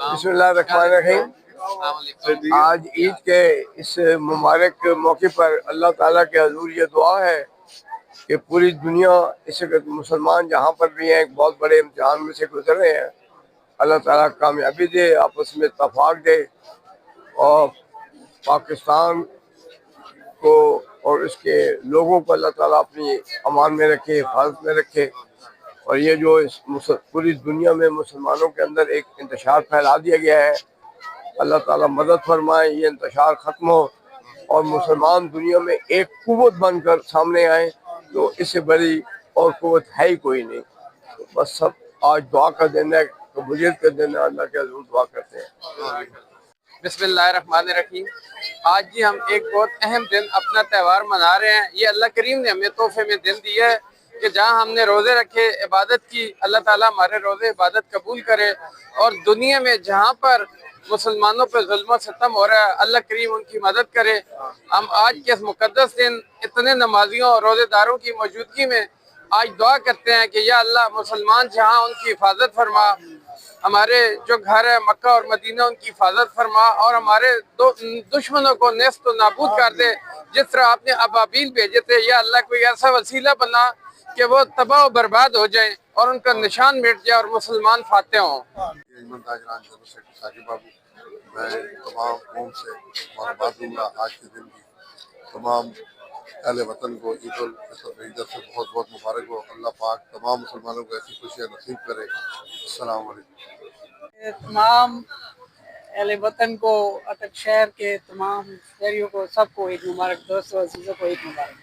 बिस्मिल्लाहिर्रहमानिर्रहीम। आज ईद के इस मुबारक मौके पर अल्लाह ताला के हजूर ये दुआ है कि पूरी दुनिया इस वक्त मुसलमान जहाँ पर भी हैं एक बहुत बड़े इम्तिहान में से गुजर रहे हैं। अल्लाह ताला कामयाबी दे, आपस में इत्तफाक दे और पाकिस्तान को और इसके लोगों को अल्लाह ताला अपनी अमान में रखे, हिफाजत में रखे। और ये जो इस पूरी दुनिया में मुसलमानों के अंदर एक इंतशार फैला दिया गया है, अल्लाह ताला मदद फरमाए, ये इंतशार ख़त्म हो और मुसलमान दुनिया में एक कुव्वत बनकर सामने आए। तो इससे बड़ी और कुव्वत है ही कोई नहीं। तो बस सब आज दुआ का दिन है, कबूलियत का दिन है, अल्लाह के हज़ूर दुआ करते हैं। बिस्मिल्लाहिर्रहमानिर्रहीम। आज जी हम एक बहुत अहम दिन अपना त्यौहार मना रहे हैं। ये अल्लाह करीम ने हमें तोहफे में दिन दिया है कि जहाँ हमने रोज़े रखे, इबादत की, अल्लाह ताला हमारे रोज़े इबादत कबूल करे। और दुनिया में जहाँ पर मुसलमानों पर जुल्म सितम हो रहा है, अल्लाह करीम उनकी मदद करे। हम आज के इस मुक़द्दस दिन इतने नमाजियों और रोज़ेदारों की मौजूदगी में आज दुआ करते हैं कि या अल्लाह मुसलमान जहाँ उनकी हिफाजत फरमा, हमारे जो घर है मक्का और मदीना उनकी हिफाजत फरमा और हमारे दुश्मनों को नेस्त व नाबूद कर दे। जिस तरह आपने अबाबील भेजे थे, या अल्लाह कोई ऐसा वसीला बना कि वो तबाह व बर्बाद हो जाए और उनका निशान मिट जाए और मुसलमान फातेह हों। मैं तमाम कौम से मुबारकबाद दूंगा आज के दिन की। तमाम अहले वतन को ईद उल फितर ईद से बहुत बहुत मुबारक हो। अल्लाह पाक तमाम मुसलमानों को ऐसी खुशियाँ नसीब करे। अस्सलाम वालेकुम। तमाम अहले वतन को, अटक शहर के तमाम शहरियों को, सबको ईद मुबारक। दोस्तों अजीज़ों को ईद मुबारक।